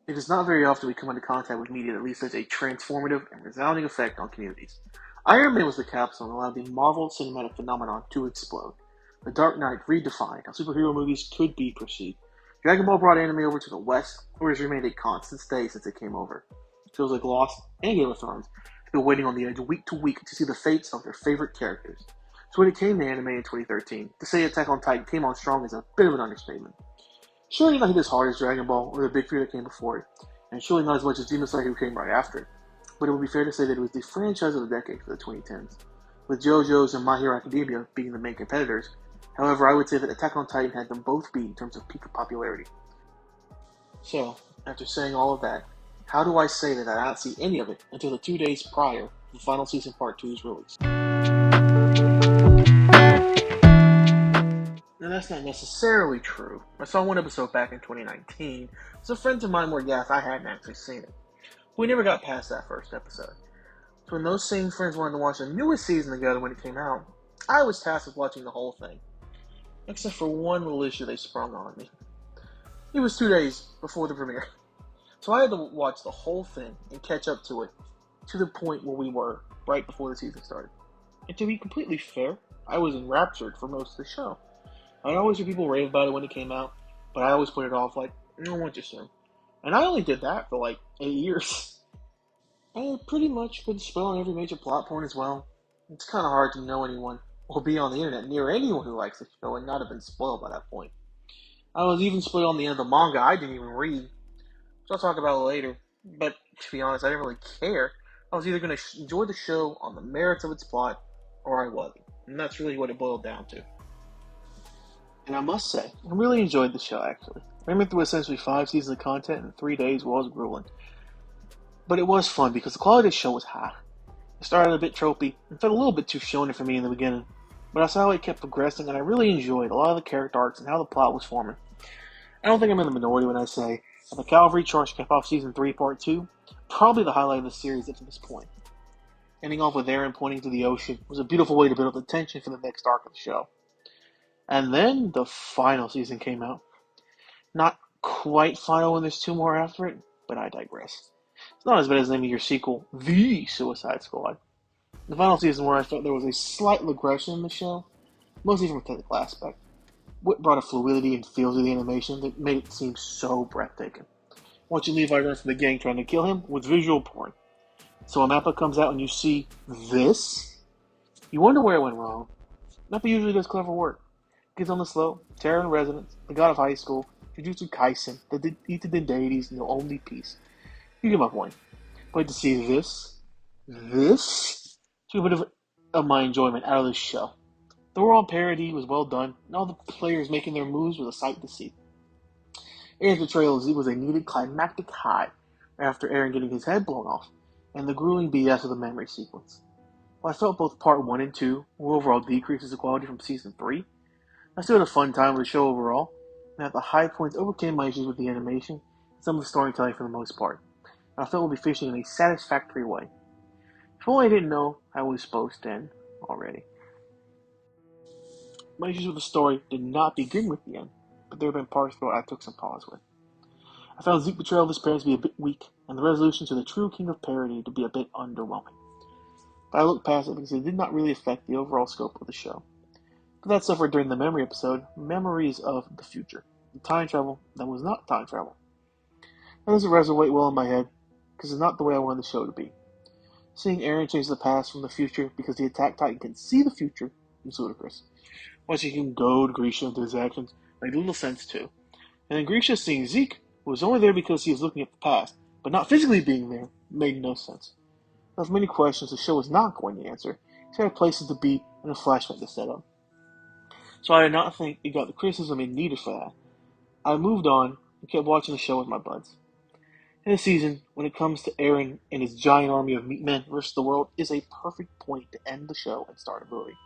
It is not very often we come into contact with media that leaves such a transformative and resounding effect on communities. Iron Man was the capstone that allowed the Marvel cinematic phenomenon to explode. The Dark Knight redefined how superhero movies could be perceived. Dragon Ball brought anime over to the West, where it has remained a constant stay since it came over. Shows like Lost and Game of Thrones have been waiting on the edge week to week to see the fates of their favorite characters. So when it came to anime in 2013, to say Attack on Titan came on strong is a bit of an understatement. Surely not hit as hard as Dragon Ball or the big three that came before it, and surely not as much as Demon Slayer who came right after it. But it would be fair to say that it was the franchise of the decade for the 2010s, with JoJo's and My Hero Academia being the main competitors. However, I would say that Attack on Titan had them both beat in terms of peak popularity. So, after saying all of that, how do I say that I didn't see any of it until the 2 days prior to the final season part 2's release? Now, that's not necessarily true. I saw one episode back in 2019, so friends of mine were gassed I hadn't actually seen it. We never got past that first episode. So when those same friends wanted to watch the newest season together when it came out, I was tasked with watching the whole thing. Except for one little issue they sprung on me. It was 2 days before the premiere. So I had to watch the whole thing and catch up to it to the point where we were right before the season started. And to be completely fair, I was enraptured for most of the show. I'd always hear people rave about it when it came out, but I always put it off like, I want you soon. And I only did that for like 8 years. I pretty much been spoiled on every major plot point as well. It's kind of hard to know anyone or be on the internet near anyone who likes the show and not have been spoiled by that point. I was even spoiled on the end of the manga I didn't even read, which I'll talk about later. But to be honest, I didn't really care. I was either going to enjoy the show on the merits of its plot, or I wasn't. And that's really what it boiled down to. And I must say, I really enjoyed the show actually. I went through essentially 5 seasons of content in 3 days while I was grueling. But it was fun because the quality of the show was high. It started a bit tropey and felt a little bit too shonen for me in the beginning, but I saw how it kept progressing and I really enjoyed a lot of the character arcs and how the plot was forming. I don't think I'm in the minority when I say that the Cavalry Charge kept off Season 3 Part 2, probably the highlight of the series up to this point. Ending off with Eren pointing to the ocean was a beautiful way to build up the tension for the next arc of the show. And then the final season came out. Not quite final when there's 2 more after it, but I digress. It's not as bad as the name of your sequel, The Suicide Squad. The final season where I felt there was a slight regression in the show, mostly from a technical aspect. What brought a fluidity and feel to the animation that made it seem so breathtaking. Watching Levi run from the gang trying to kill him was visual porn. So when Mappa comes out and you see this, you wonder where it went wrong. Mappa usually does clever work. Kids on the Slope, Terror in Residence, The God of High School, Jujutsu Kaisen, The Eaten Deities, and The Only Piece. You get my point. But to see this took a bit of my enjoyment out of this show. The overall parody was well done, and all the players making their moves was a sight to see. Eren's betrayal was a needed climactic high after Eren getting his head blown off, and the grueling BS of the memory sequence. While I felt both Part 1 and 2 were overall decreases of quality from Season 3, I still had a fun time with the show overall, and at the high points overcame my issues with the animation and some of the storytelling for the most part. And I felt we'll be fishing in a satisfactory way. If only I didn't know how it was supposed to end already. My issues with the story did not begin with the end, but there have been parts where I took some pause with. I found Zeke's betrayal of his parents to be a bit weak, and the resolution to the true king of parody to be a bit underwhelming. But I looked past it because it did not really affect the overall scope of the show. But that suffered during the memory episode, Memories of the Future, the time travel that was not time travel. That doesn't resonate well in my head, because it's not the way I wanted the show to be. Seeing Eren change the past from the future because the Attack Titan can see the future is ludicrous. Watching him goad Grisha into his actions made little sense too. And then Grisha seeing Zeke, who was only there because he was looking at the past, but not physically being there, made no sense. There were many questions the show was not going to answer, so had places to be and a flashback to set up. So I did not think it got the criticism it needed for that. I moved on and kept watching the show with my buds. And this season, when it comes to Eren and his giant army of meat men versus the world, is a perfect point to end the show and start a movie.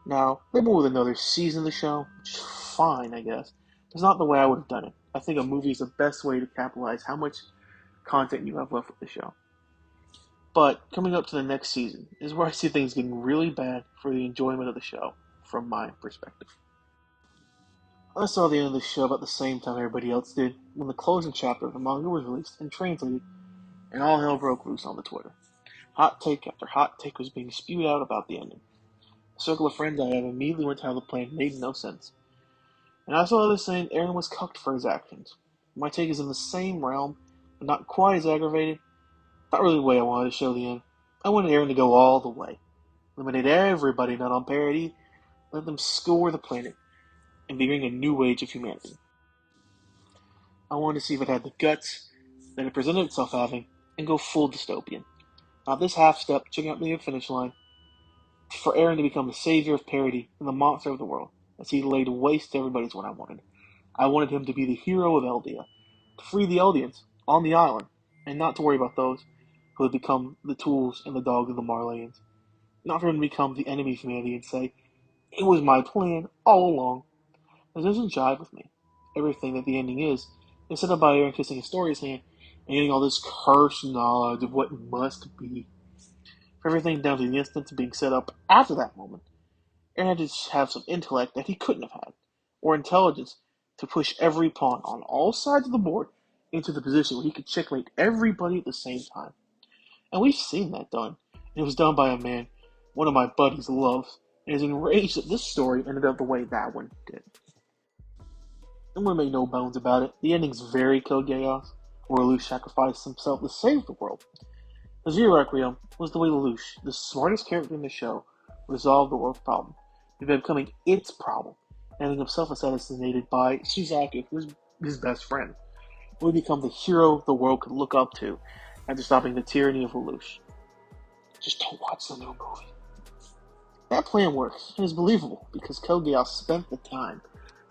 Now, they went with another season of the show, which is fine, I guess. It's not the way I would have done it. I think a movie is the best way to capitalize how much content you have left with the show. But coming up to the next season is where I see things getting really bad for the enjoyment of the show, from my perspective. I saw the end of the show about the same time everybody else did, when the closing chapter of the manga was released and translated, and all hell broke loose on the Twitter. Hot take after hot take was being spewed out about the ending. The circle of friends I have immediately went to how the plan made no sense. And I saw others saying Eren was cucked for his actions. My take is in the same realm, but not quite as aggravated. Not really the way I wanted to show the end. I wanted Eren to go all the way. Eliminate everybody not on parity, let them score the planet, and bring a new age of humanity. I wanted to see if it had the guts that it presented itself having, and go full dystopian. Not this half step, checking out the finish line, for Eren to become the savior of parity and the monster of the world, as he laid waste to everybody is what I wanted. I wanted him to be the hero of Eldia, to free the Eldians on the island, and not to worry about those who had become the tools and the dogs of the Marleyans. Not for him to become the enemy of humanity and say, it was my plan all along. This doesn't jive with me. Everything that the ending is set up by Eren kissing Historia's hand and getting all this cursed knowledge of what must be. For everything down to the instance being set up after that moment, Eren had to have some intellect that he couldn't have had, or intelligence to push every pawn on all sides of the board into the position where he could checkmate everybody at the same time. And we've seen that done. And it was done by a man one of my buddies loves, and is enraged that this story ended up the way that one did. And we'll make no bones about it, the ending's very Code Geass, where Lelouch sacrificed himself to save the world. The Zero Requiem was the way Lelouch, the smartest character in the show, resolved the world's problem, by becoming its problem, and having himself assassinated by Suzaku, who was his best friend, who would become the hero the world could look up to after stopping the tyranny of Lelouch. Just don't watch the new movie. That plan works, and is believable, because Code Geass spent the time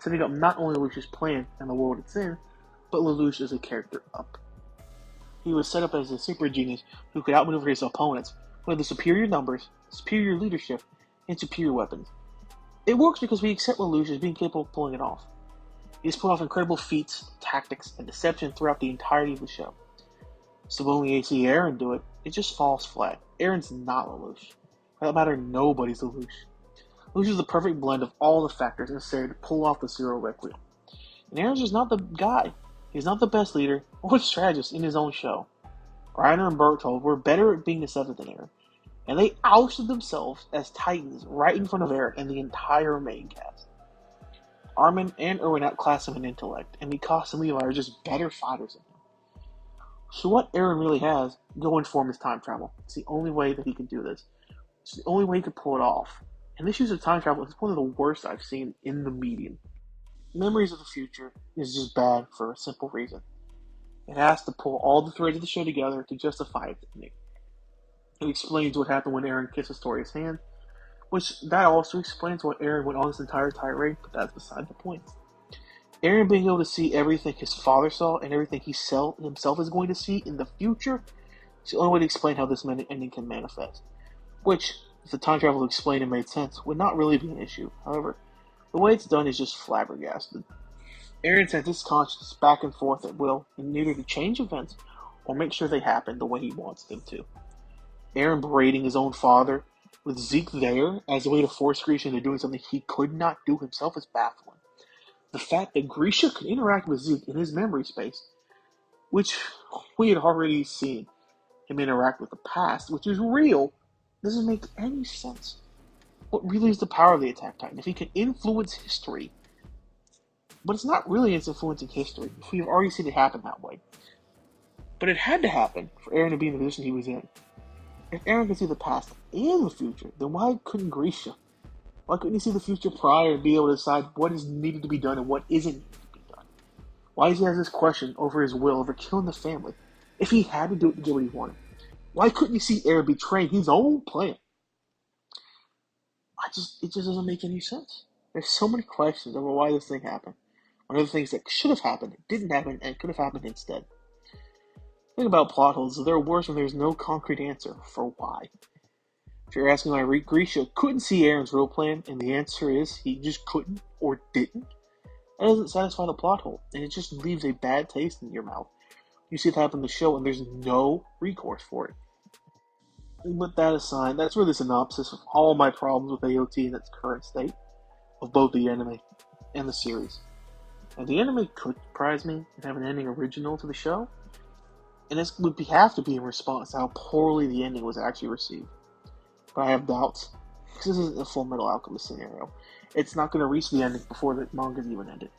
setting up not only Lelouch's plan and the world it's in, but Lelouch as a character up. He was set up as a super genius who could outmaneuver his opponents with the superior numbers, superior leadership, and superior weapons. It works because we accept Lelouch as being capable of pulling it off. He has pulled off incredible feats, tactics, and deception throughout the entirety of the show. So when we see Eren do it, it just falls flat. Eren's not Lelouch. For that matter, nobody's Lelouch. Lelouch is the perfect blend of all the factors necessary to pull off the Zero Requiem. And Eren's just not the guy. He's not the best leader or strategist in his own show. Reiner and Berthold were better at being deceptive than Eren, and they ousted themselves as titans right in front of Eren and the entire main cast. Armin and Erwin outclass him in intellect, and Mikasa and Levi are just better fighters than him. So what Eren really has going for him is time travel. It's the only way that he can do this. It's the only way he can pull it off. And this use of time travel is one of the worst I've seen in the medium. Memories of the Future is just bad for a simple reason. It has to pull all the threads of the show together to justify its ending. It explains what happened when Eren kissed Historia's hand, which that also explains why Eren went on this entire tirade, but that's beside the point. Eren being able to see everything his father saw and everything he himself is going to see in the future is the only way to explain how this ending can manifest. Which, if the time travel explained and made sense, would not really be an issue. However, the way it's done is just flabbergasted. Eren sends his conscience back and forth at will in either to change events or make sure they happen the way he wants them to. Eren berating his own father, with Zeke there as a way to force Grisha into doing something he could not do himself, is baffling. The fact that Grisha could interact with Zeke in his memory space, which we had already seen him interact with the past, which is real, doesn't make any sense. What really is the power of the Attack Titan? If he can influence history, but it's not really influencing history, if we've already seen it happen that way. But it had to happen for Eren to be in the position he was in. If Eren could see the past and the future, then why couldn't Grisha? Why couldn't he see the future prior and be able to decide what is needed to be done and what isn't needed to be done? Why does he have this question over his will, over killing the family, if he had to do it to get what he wanted? Why couldn't you see Eren betraying his own plan? It just doesn't make any sense. There's so many questions over why this thing happened. One of the things that should have happened, didn't happen, and could have happened instead. The thing about plot holes is they're worse when there's no concrete answer for why. If you're asking why Grisha couldn't see Eren's real plan, and the answer is he just couldn't or didn't, that doesn't satisfy the plot hole, and it just leaves a bad taste in your mouth. You see it happen in the show, and there's no recourse for it. With that aside, that's really the synopsis of all my problems with AOT in its current state, of both the anime and the series. And the anime could surprise me and have an ending original to the show, and this would have to be in response to how poorly the ending was actually received. But I have doubts, because this isn't a Full Metal Alchemist scenario. It's not going to reach the ending before the manga's even ended.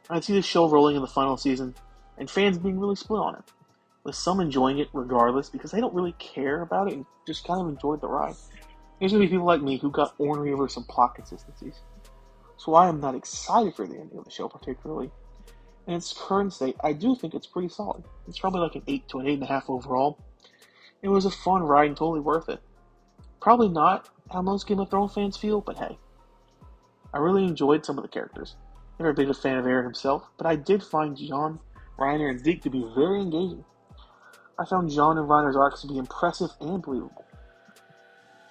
I'd see the show rolling in the final season, and fans being really split on it, with some enjoying it regardless because they don't really care about it and just kind of enjoyed the ride. There's going to be people like me who got ornery over some plot consistencies. So I am not excited for the ending of the show particularly. In its current state, I do think it's pretty solid. It's probably like an 8 to an 8.5 overall. It was a fun ride and totally worth it. Probably not how most Game of Thrones fans feel, but hey. I really enjoyed some of the characters. Never been a fan of Aaron himself, but I did find Jon, Reiner, and Zeke to be very engaging. I found Jon and Reiner's arcs to be impressive and believable.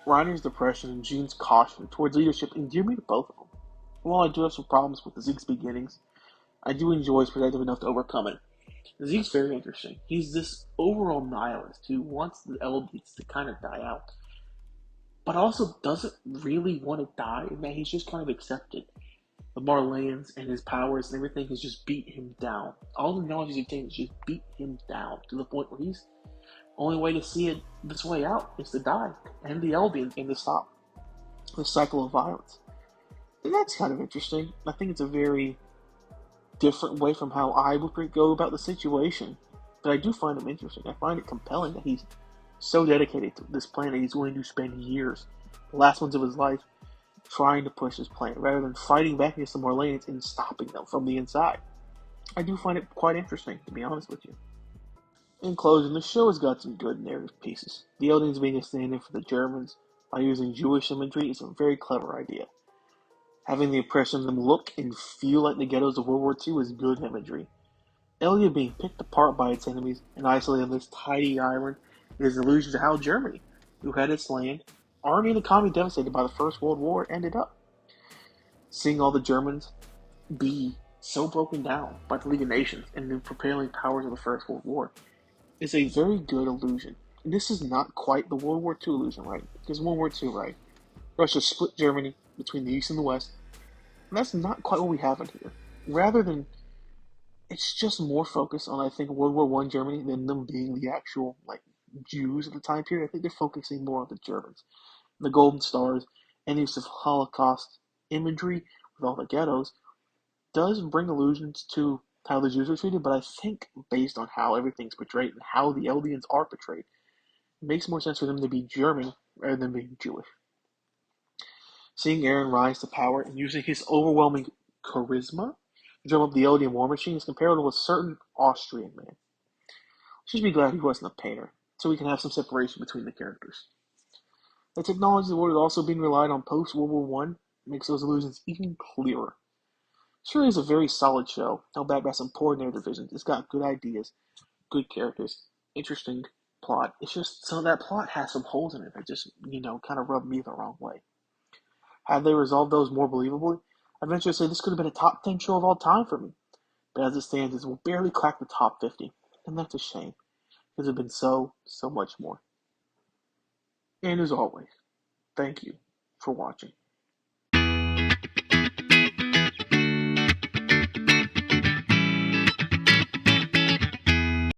Reiner's depression and June's caution towards leadership endear me to both of them. While I do have some problems with Zeke's beginnings, I do enjoy his protective enough to overcome it. Zeke's very interesting. He's this overall nihilist who wants the Eldians to kind of die out, but also doesn't really want to die, and that he's just kind of accepted. The Marleyans and his powers and everything has just beat him down. All the knowledge he's obtained has just beat him down to the point where he's only way to see it this way out is to die, and the Eldians and to stop the cycle of violence. And that's kind of interesting. I think it's a very different way from how I would go about the situation. But I do find him interesting. I find it compelling that he's so dedicated to this plan that he's going to spend years, the last ones of his life, trying to push his plan, rather than fighting back against the Marleyans and stopping them from the inside. I do find it quite interesting, to be honest with you. In closing, the show has got some good narrative pieces. The Eldians being a stand-in for the Germans by using Jewish imagery is a very clever idea. Having the impression of them look and feel like the ghettos of World War II is good imagery. Elia being picked apart by its enemies and isolated on this tiny island is an allusion to how Germany, who had its land, army and economy devastated by the First World War, ended up. Seeing all the Germans be so broken down by the League of Nations and the prevailing powers of the First World War is a very good illusion. And this is not quite the World War II illusion, right? Because World War II, right? Russia split Germany between the East and the West. And that's not quite what we have in here. Rather than, it's just more focused on, I think, World War I Germany than them being the actual, Jews at the time period. I think they're focusing more on the Germans. The Golden Stars and use of Holocaust imagery with all the ghettos does bring allusions to how the Jews are treated, but I think based on how everything's portrayed and how the Eldians are portrayed, it makes more sense for them to be German rather than being Jewish. Seeing Eren rise to power and using his overwhelming charisma to drum up the Eldian war machine is comparable to a certain Austrian man. Let's just be glad he wasn't a painter, so we can have some separation between the characters. The technology of the world is also being relied on post-World War I makes those illusions even clearer. Sure is a very solid show, held back by some poor narrative visions. It's got good ideas, good characters, interesting plot. It's just some of that plot has some holes in it that just, kind of rub me the wrong way. Had they resolved those more believably, I'd venture to say this could have been a top 10 show of all time for me. But as it stands, it will barely crack the top 50. And that's a shame, because it has been so much more. And as always, thank you for watching.